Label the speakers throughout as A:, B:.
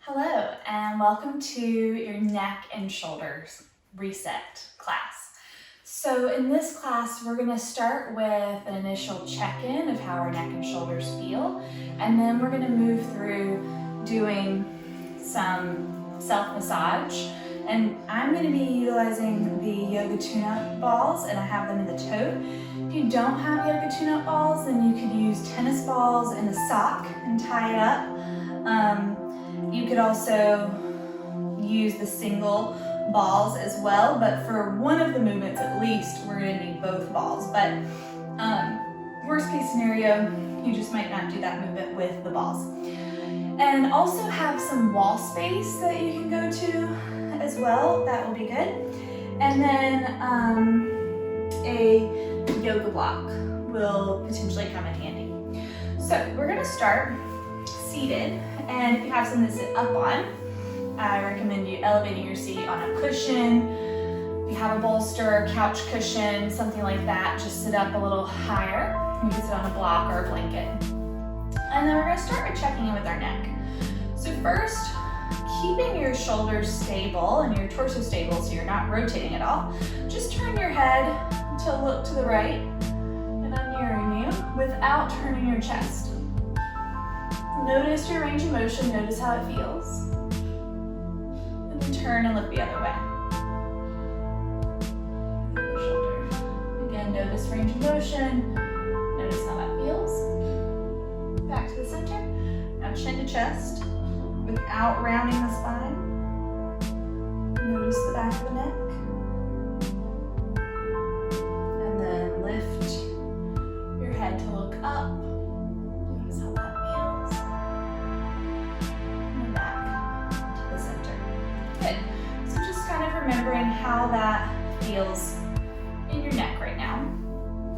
A: Hello, and welcome to your neck and shoulders reset class. So in this class, we're going to start with an initial check-in of how our neck and shoulders feel, and then we're going to move through doing some self-massage. And I'm going to be utilizing the yoga tune-up balls, and I have them in the tote. If you don't have yoga tune-up balls, then you could use tennis balls and a sock and tie it up. You could also use the single balls as well, but for one of the movements at least, we're going to need both balls. But worst case scenario, you just might not do that movement with the balls. And also have some wall space that you can go to as well. That will be good. And then a yoga block will potentially come in handy. So we're going to start seated, and if you have something to sit up on, I recommend you elevating your seat on a cushion. If you have a bolster, couch cushion, something like that, just sit up a little higher. You can sit on a block or a blanket. And then we're going to start by checking in with our neck. So first, keeping your shoulders stable and your torso stable so you're not rotating at all, just turn your head to look to the right, and I'm mirroring you without turning your chest. Notice your range of motion, notice how it feels. And then turn and look the other way. Your shoulder. Again, notice range of motion, notice how that feels. Back to the center. Now chin to chest without rounding the spine. Notice the back of the neck. And then lift your head to look up. Notice how that feels. And back to the center. Good. So just kind of remembering how that feels in your neck right now.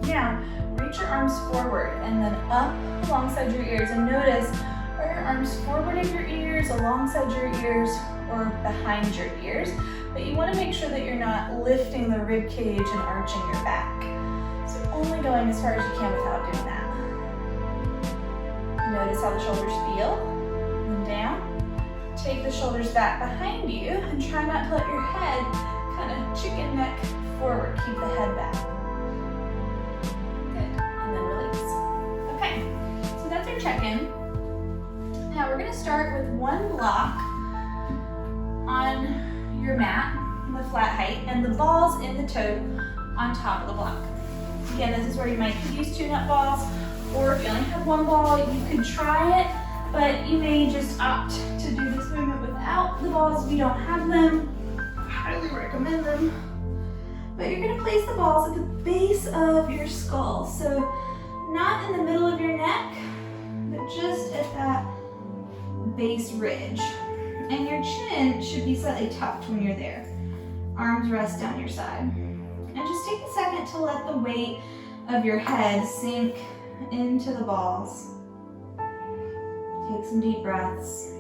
A: Now, reach your arms forward and then up alongside your ears, and notice, are your arms forward of your ears, alongside your ears, or behind your ears? But you want to make sure that you're not lifting the rib cage and arching your back. So only going as far as you can without doing that. Notice how the shoulders feel, and down. Take the shoulders back behind you and try not to let your head kind of chicken neck forward. Keep the head back. Good, and then release. Okay, so that's our check-in. Now we're going to start with one block on your mat, the flat height, and the balls in the tote on top of the block. Again, this is where you might use tune-up balls, or if you only have one ball, you could try it, but you may just opt to do this movement without the balls if you don't have them. I highly recommend them. But you're going to place the balls at the base of your skull, so not in the middle of your neck, but just at that base ridge. And your chin should be slightly tucked when you're there. Arms rest down your side. And just take a second to let the weight of your head sink into the balls. Take some deep breaths.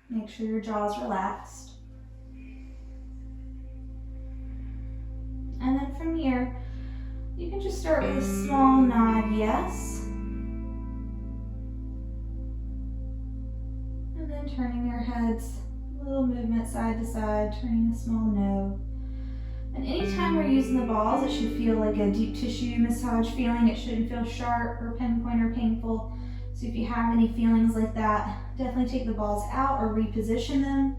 A: Make sure your jaw's relaxed. And then from here, you can just start with a small nod yes. And then turning your heads, a little movement side to side, turning a small no. And anytime we're using the balls, it should feel like a deep tissue massage feeling. It shouldn't feel sharp or pinpoint or painful. So if you have any feelings like that, definitely take the balls out or reposition them.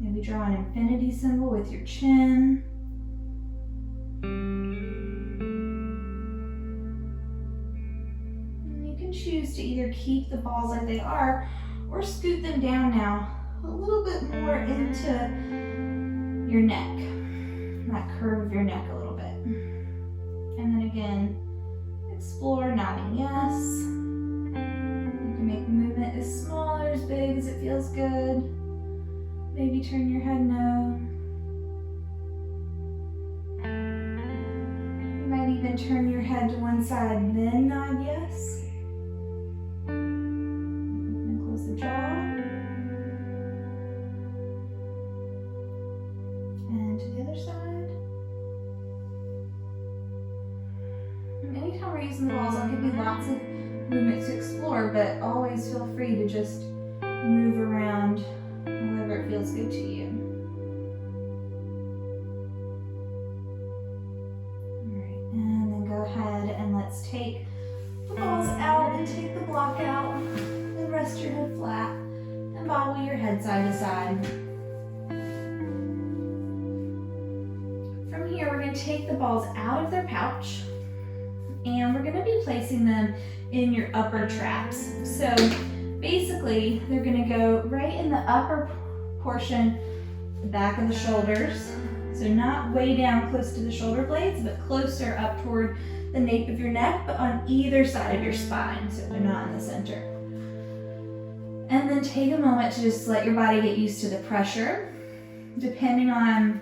A: Maybe draw an infinity symbol with your chin. And you can choose to either keep the balls like they are or scoot them down now a little bit more into your neck, that curve of your neck a little bit. And then again, explore nodding yes. You can make the movement as small or as big as it feels good. Maybe turn your head no. You might even turn your head to one side and then nod yes. And close the jaw. And then
B: we're using the balls, I'll give you lots of movement to explore, but always feel free to just move around however it feels good to you. All right, and then go ahead and let's take the balls out and take the block out and rest your head flat and bobble your head side to side. From here, we're going to take the balls out of their pouch and we're going to be placing them in your upper traps. So basically, they're going to go right in the upper portion, the back of the shoulders. So not way down close to the shoulder blades, but closer up toward the nape of your neck, but on either side of your spine, so they're not in the center. And then take a moment to just let your body get used to the pressure. Depending on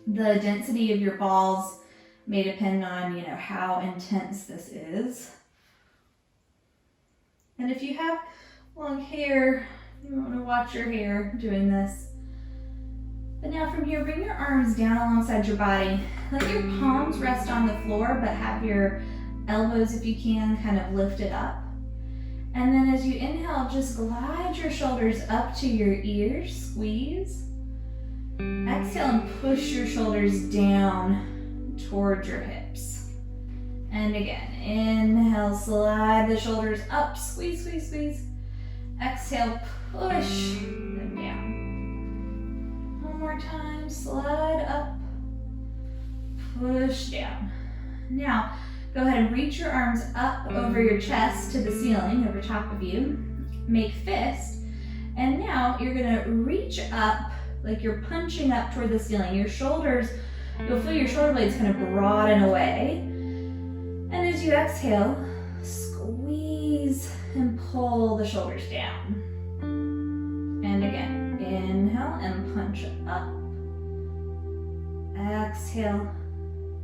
B: the density of your balls may depend on, how intense this is. And if you have long hair, you want to watch your hair doing this. But now from here, bring your arms down alongside your body. Let your palms rest on the floor, but have your elbows, if you can, kind of lifted up. And then as you inhale, just glide your shoulders up to your ears, squeeze. Exhale and push your shoulders down towards your hips. And again, inhale, slide the shoulders up, squeeze, squeeze, squeeze. Exhale, push them down. One more time, slide up, push down. Now, go ahead and reach your arms up over your chest to the ceiling, over top of you. Make fist. And now you're gonna reach up like you're punching up toward the ceiling. Your shoulders, you'll feel your shoulder blades kind of broaden away. And as you exhale, squeeze and pull the shoulders down. And again, inhale and punch up. Exhale,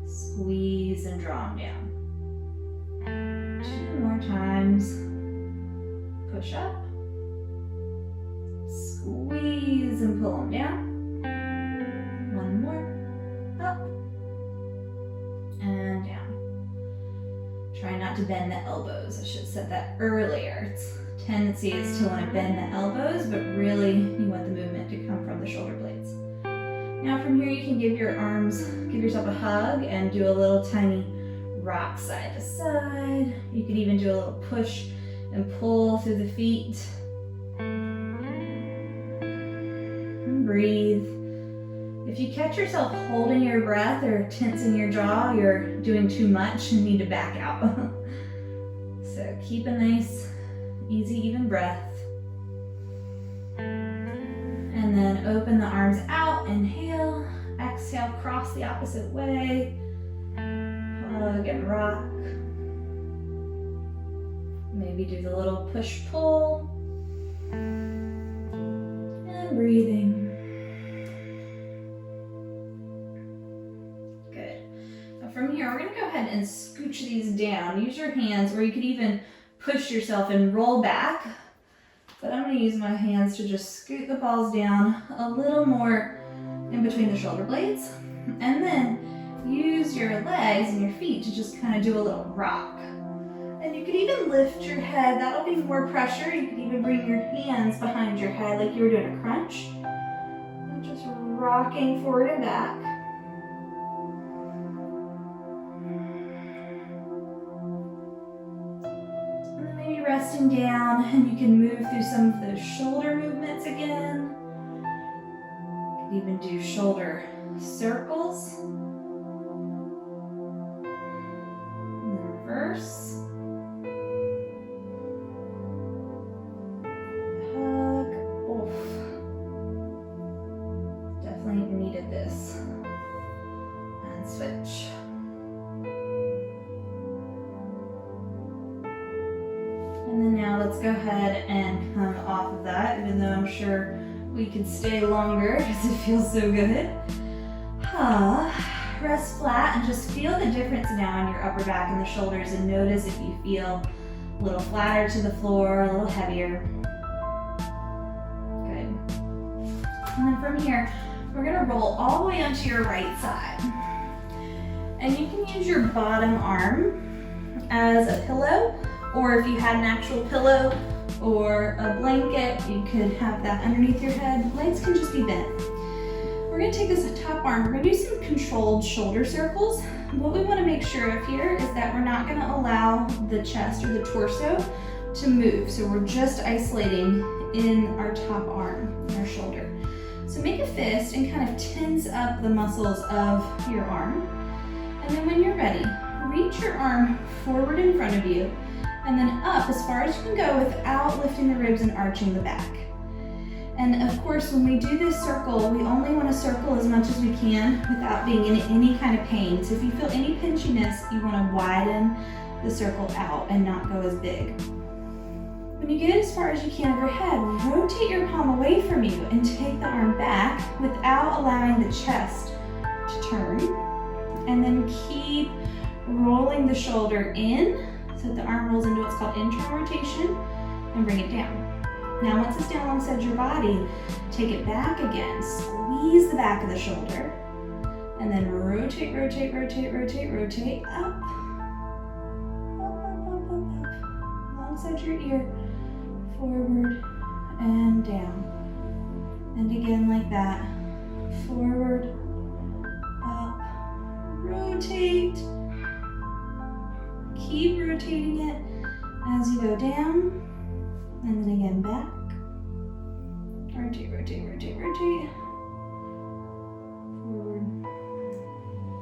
B: squeeze and draw them down. 2 more times. Push up. Squeeze and pull them down. 1 more. Up. And down. Try not to bend the elbows. I should have said that earlier. Its tendency is to want to bend the elbows, but really you want the movement to come from the shoulder blades. Now from here you can give yourself a hug and do a little tiny rock side to side. You could even do a little push and pull through the feet. And breathe. If you catch yourself holding your breath or tensing your jaw, you're doing too much and need to back out. So keep a nice, easy, even breath. And then open the arms out, inhale, exhale, cross the opposite way, hug and rock. Maybe do the little push-pull, and breathing. Good. Now from here, we're gonna go ahead and scooch these down. Use your hands, or you could even push yourself and roll back. But I'm going to use my hands to just scoot the balls down a little more in between the shoulder blades. And then use your legs and your feet to just kind of do a little rock. And you could even lift your head. That'll be more pressure. You could even bring your hands behind your head like you were doing a crunch. And just rocking forward and back. Resting down, and you can move through some of those shoulder movements again. You can even do shoulder circles. And then reverse. Hug. Oof. Definitely needed this. And switch. And then now let's go ahead and come off of that, even though I'm sure we could stay longer because it feels so good. Rest flat and just feel the difference now in your upper back and the shoulders, and notice if you feel a little flatter to the floor, a little heavier. Good. And then from here, we're gonna roll all the way onto your right side. And you can use your bottom arm as a pillow, or if you had an actual pillow or a blanket, you could have that underneath your head. Legs can just be bent. We're gonna take this top arm, we're gonna do some controlled shoulder circles. What we wanna make sure of here is that we're not gonna allow the chest or the torso to move. So we're just isolating in our top arm, our shoulder. So make a fist and kind of tense up the muscles of your arm. And then when you're ready, reach your arm forward in front of you and then up as far as you can go without lifting the ribs and arching the back. And of course, when we do this circle, we only want to circle as much as we can without being in any kind of pain. So if you feel any pinchiness, you want to widen the circle out and not go as big. When you get as far as you can overhead, rotate your palm away from you and take the arm back without allowing the chest to turn. And then keep rolling the shoulder in so that the arm rolls into what's called internal rotation and bring it down. Now once it's down alongside your body, take it back again. Squeeze the back of the shoulder and then rotate, rotate, rotate, rotate, rotate, up, alongside your ear, forward and down. And again like that, forward, up, rotate. Keep rotating it as you go down. And then again back. Rotate, rotate, rotate, rotate. Forward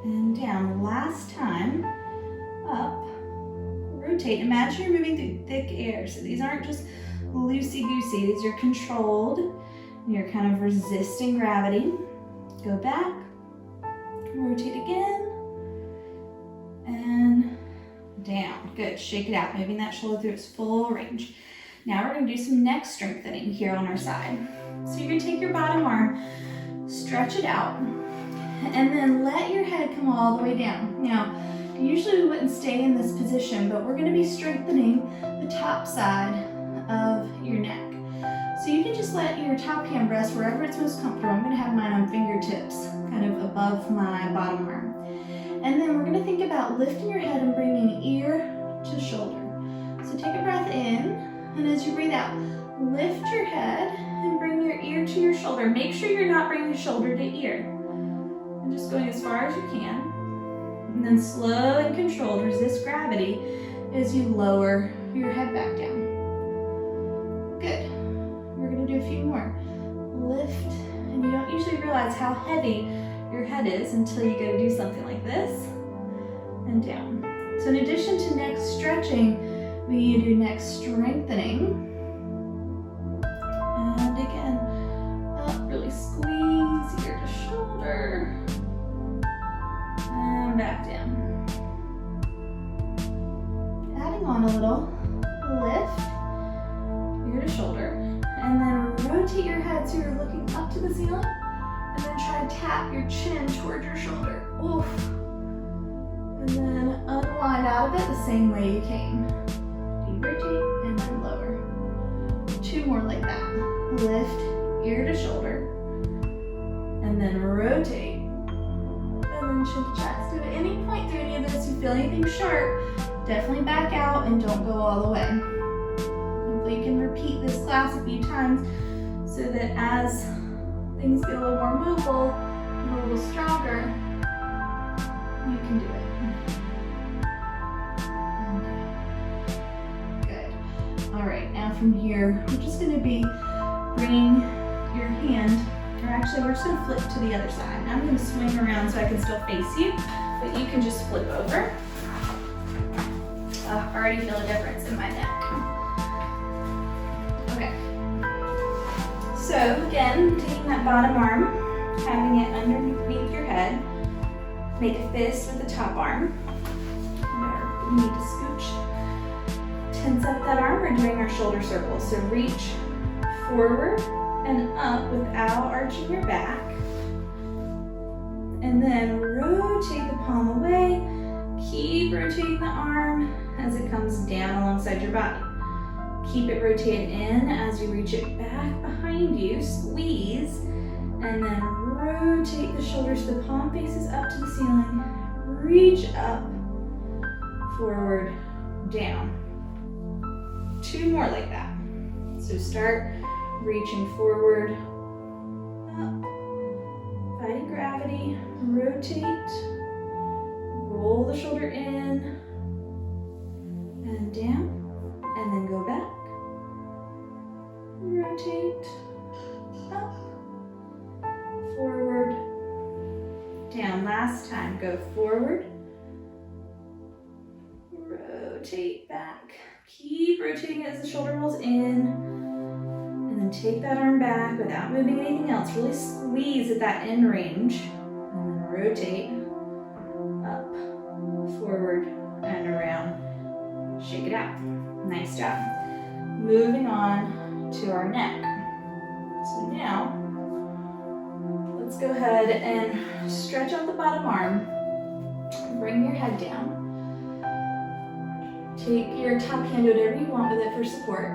B: and down. Last time. Up. Rotate. Imagine you're moving through thick air. So these aren't just loosey-goosey. These are controlled. You're kind of resisting gravity. Go back. Rotate again. And down. Good. Shake it out. Moving that shoulder through its full range. Now we're going to do some neck strengthening here on our side. So you're going to take your bottom arm, stretch it out, and then let your head come all the way down. Now, usually we wouldn't stay in this position, but we're going to be strengthening the top side of your neck. So you can just let your top hand rest wherever it's most comfortable. I'm going to have mine on fingertips, kind of above my bottom arm. And then we're going to think about lifting your head and bringing ear to shoulder. So take a breath in. And as you breathe out, lift your head and bring your ear to your shoulder. Make sure you're not bringing shoulder to ear. And just going as far as you can. And then slow and controlled, resist gravity as you lower your head back down. Good. We're going to do a few more. Lift, and you don't usually realize how heavy your head is until you go to do something like this. And down. So in addition to neck stretching, we do neck strengthening. And again, up, really squeeze ear to shoulder. And back down. Adding on a little lift, ear to shoulder. And then rotate your head so you're looking up to the ceiling. And then try to tap your chin towards your shoulder. Oof. And then unwind out of it the same way you came. Rotate and then lower. Two more like that. Lift, ear to shoulder, and then rotate. And then chin to chest. If at any point through any of this you feel anything sharp, definitely back out and don't go all the way. Hopefully you can repeat this class a few times so that as things get a little more movable and a little stronger, you can do it. All right, now from here, we're just going to be bringing your hand, or actually we're just going to flip to the other side. Now I'm going to swing around so I can still face you, but you can just flip over. I already feel a difference in my neck. Okay. So again, taking that bottom arm, having it underneath your head, make a fist with the top arm. We need to scooch. Tense up that arm. We're doing our shoulder circles. So reach forward and up without arching your back. And then rotate the palm away. Keep rotating the arm as it comes down alongside your body. Keep it rotated in as you reach it back behind you. Squeeze. And then rotate the shoulders so the palm faces up to the ceiling. Reach up, forward, down. 2 more like that. So start reaching forward, up, fighting gravity, rotate, roll the shoulder in and down, and then go back, rotate, up, forward, down. Last time, go forward, rotate back. Keep rotating it as the shoulder rolls in, and then take that arm back without moving anything else. Really squeeze at that end range, and then rotate, up, forward, and around. Shake it out. Nice job. Moving on to our neck. So now, let's go ahead and stretch out the bottom arm. Bring your head down. Take your top hand, whatever you want with it for support.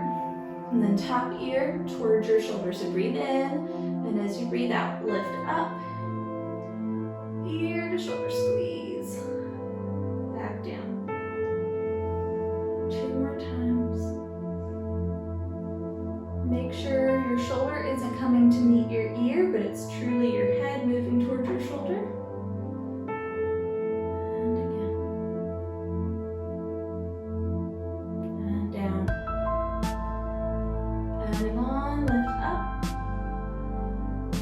B: And then top ear towards your shoulder. So breathe in, and as you breathe out, lift up. Ear to shoulder squeeze. Back down. 2 more times. Make sure your shoulder isn't coming to meet your ear, but it's truly your head moving towards your shoulder. And again. And down. Adding on, lift up.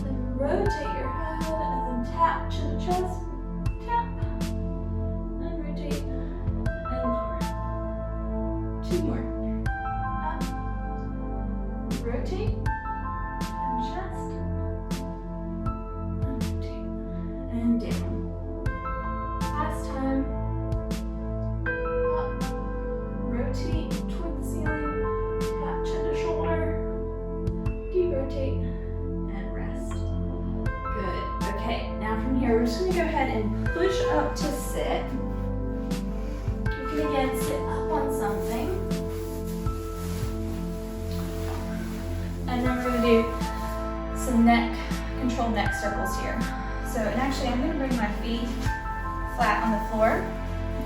B: Then rotate your head, and then tap to the chest. Tap. And rotate. And lower. 2 more. Up. Rotate. And chest. And rotate. And down. Last time. Up. Rotate toward the ceiling. Tap chin to shoulder. Derotate. And rest. Good. Okay, now from here, we're just going to go ahead and push up to sit. You can again sit up on something. And then we're going to do some controlled neck circles here. So, and actually I'm going to bring my feet flat on the floor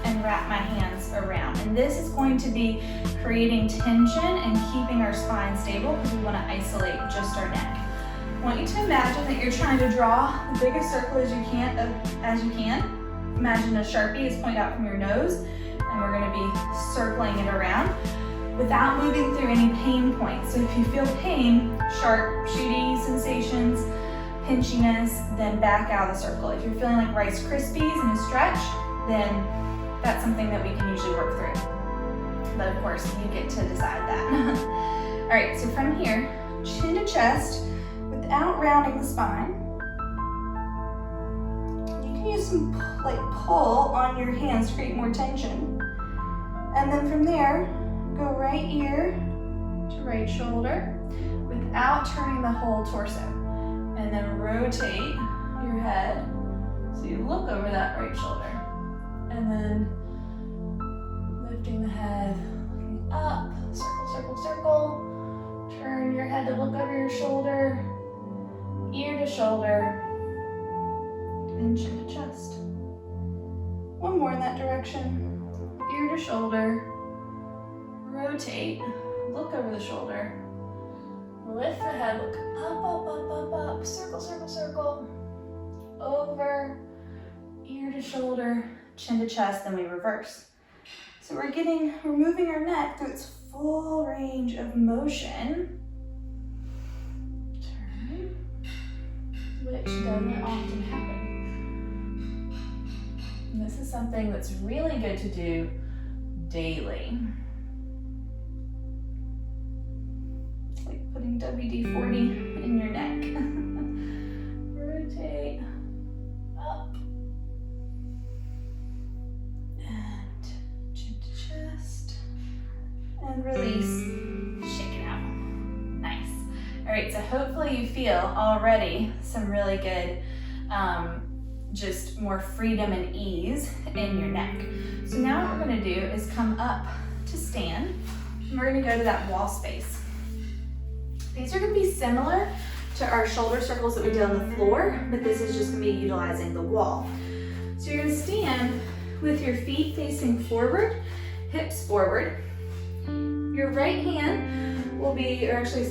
B: and wrap my hands around. And this is going to be creating tension and keeping our spine stable because we want to isolate just our neck. I want you to imagine that you're trying to draw the biggest circle as you can. Imagine a Sharpie is pointed out from your nose, and we're going to be circling it around without moving through any pain points. So if you feel pain, sharp, shooty sensations, pinchiness, then back out of the circle. If you're feeling like Rice Krispies in a stretch, then that's something that we can usually work through. But of course, you get to decide that. All right, so from here, chin to chest, without rounding the spine. You can use some pull on your hands to create more tension. And then from there, go right ear to right shoulder without turning the whole torso. And then rotate your head so you look over that right shoulder. And then lifting the head, looking up, circle, circle, circle. Turn your head to look over your shoulder, ear to shoulder, and chin to chest. 1 more in that direction. Ear to shoulder, rotate, look over the shoulder, lift the head, look up, up, up, up, up, circle, circle, circle, over, ear to shoulder, chin to chest, then we reverse. So we're moving our neck through its full range of motion. Turn, which doesn't often happen. And this is something that's really good to do daily. It's like putting WD-40 in your neck. Rotate up and chin to chest and release. Shake it out. Nice. All right, so hopefully you feel already some really good just more freedom and ease in your neck. So now what we're going to do is come up to stand, and we're going to go to that wall space. These are going to be similar to our shoulder circles that we did on the floor, but this is just going to be utilizing the wall. So you're going to stand with your feet facing forward, hips forward. Your right hand will be, or actually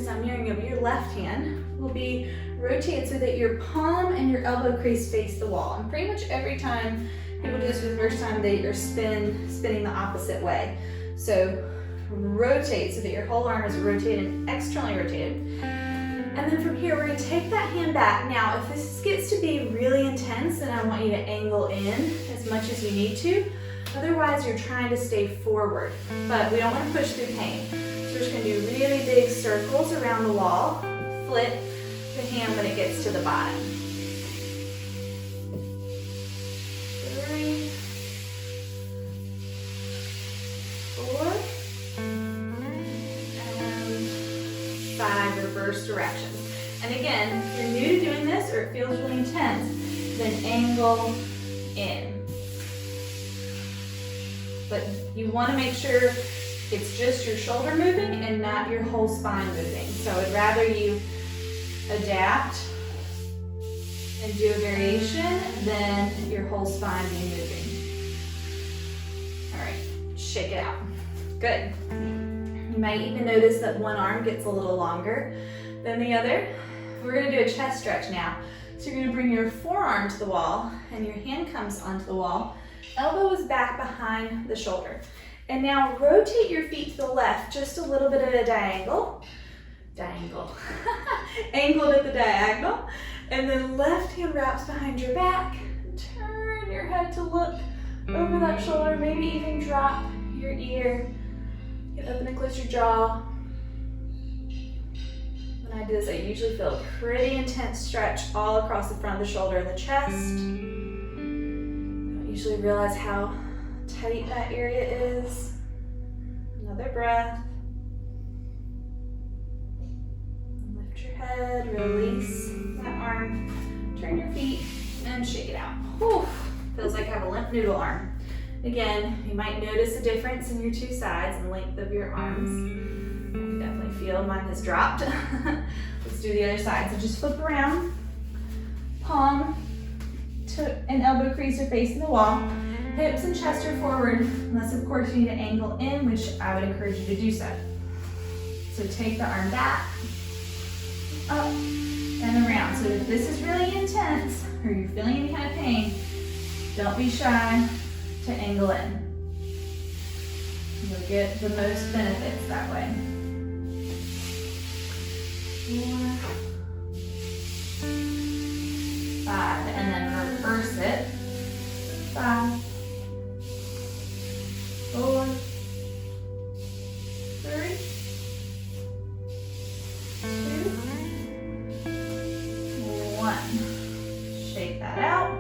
B: your left hand will be rotated so that your palm and your elbow crease face the wall. And pretty much every time people do this for the first time, they are spinning the opposite way. So rotate so that your whole arm is rotated and externally rotated. And then from here, we're gonna take that hand back. Now, if this gets to be really intense, then I want you to angle in as much as you need to. Otherwise, you're trying to stay forward, but we don't want to push through pain. So we're just gonna do really big circles around the wall. Flip the hand when it gets to the bottom. 3, 4, and 5, reverse directions. And again, if you're new to doing this or it feels really intense, then angle in. But you want to make sure it's just your shoulder moving and not your whole spine moving. So I'd rather you adapt and do a variation than your whole spine be moving. All right, shake it out. Good. You might even notice that one arm gets a little longer than the other. We're gonna do a chest stretch now. So you're gonna bring your forearm to the wall and your hand comes onto the wall. Elbow is back behind the shoulder. And now rotate your feet to the left, just a little bit of a diagonal. Angled at the diagonal. And then left hand wraps behind your back. Turn your head to look over that shoulder, maybe even drop your ear. Get open and close your jaw. When I do this, I usually feel a pretty intense stretch all across the front of the shoulder and the chest. Usually realize how tight that area is. Another breath. Lift your head, release that arm, turn your feet, and shake it out. Whew. Feels like I have a limp noodle arm. Again, you might notice a difference in your two sides and length of your arms. I can definitely feel mine has dropped. Let's do the other side. So just flip around, palm to an elbow crease are facing the wall. Hips and chest are forward, unless of course you need to angle in, which I would encourage you to do so. So take the arm back, up, and around. So if this is really intense, or you're feeling any kind of pain, don't be shy to angle in. You'll get the most benefits that way. 4, 5, and then reverse it. 5, 4, 3, 2, 1. Shake that out.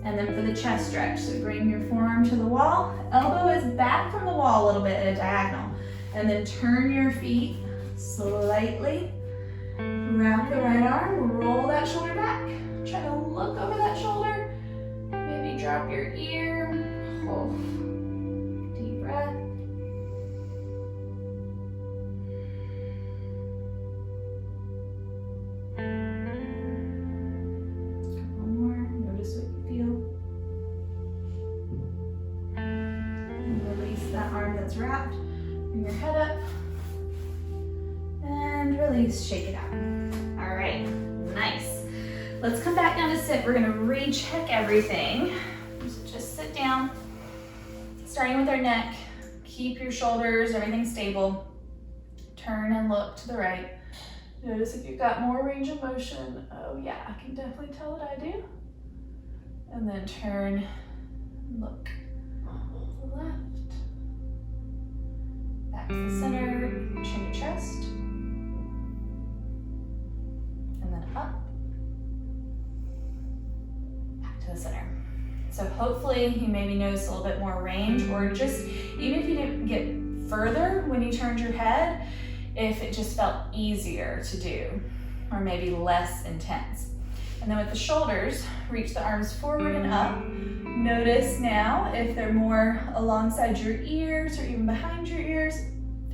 B: And then for the chest stretch, so bring your forearm to the wall. Elbow is back from the wall a little bit at a diagonal. And then turn your feet slightly. Wrap the right arm, roll that shoulder back. Try to look over that shoulder. Maybe drop your ear. Oh. Deep breath. One more. Notice what you feel. And release that arm that's wrapped. Bring your head up. And release, shake it out. All right, nice. Let's come back down to sit. We're gonna recheck everything. So just sit down, starting with our neck. Keep your shoulders, everything stable. Turn and look to the right. Notice if you've got more range of motion. Oh yeah, I can definitely tell that I do. And then turn and look to the left. Back to the center, chin to chest. And then up, back to the center. So hopefully you maybe notice a little bit more range, or just, even if you didn't get further when you turned your head, if it just felt easier to do, or maybe less intense. And then with the shoulders, reach the arms forward and up. Notice now if they're more alongside your ears or even behind your ears.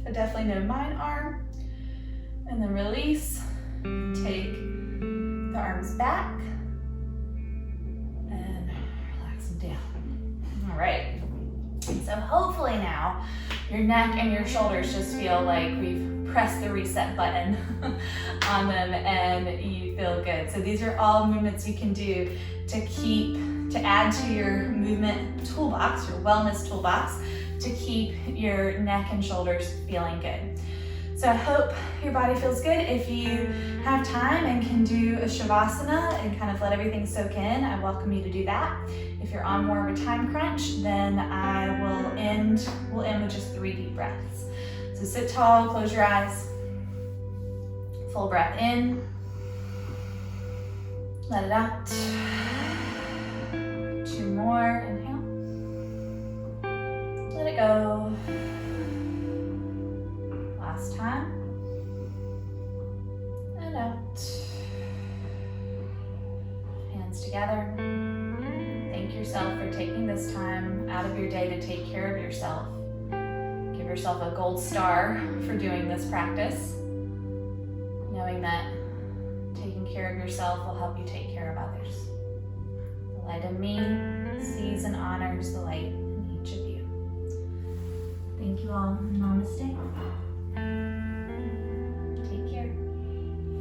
B: I definitely know mine are. And then release. Take the arms back and relax them down. All right,
A: So hopefully now your neck and your shoulders just feel like we've pressed the reset button on them and you feel good. So these are all movements you can do to add to your movement toolbox, your wellness toolbox, to keep your neck and shoulders feeling good. So I hope your body feels good. If you have time and can do a Shavasana and kind of let everything soak in, I welcome you to do that. If you're on more of a time crunch, then we'll end with just 3 deep breaths. So sit tall, close your eyes. Full breath in. Let it out. 2 more, inhale. Let it go. Last time. And out. Hands together. Thank yourself for taking this time out of your day to take care of yourself. Give yourself a gold star for doing this practice, knowing that taking care of yourself will help you take care of others. The light in me sees and honors the light in each of you. Thank you all.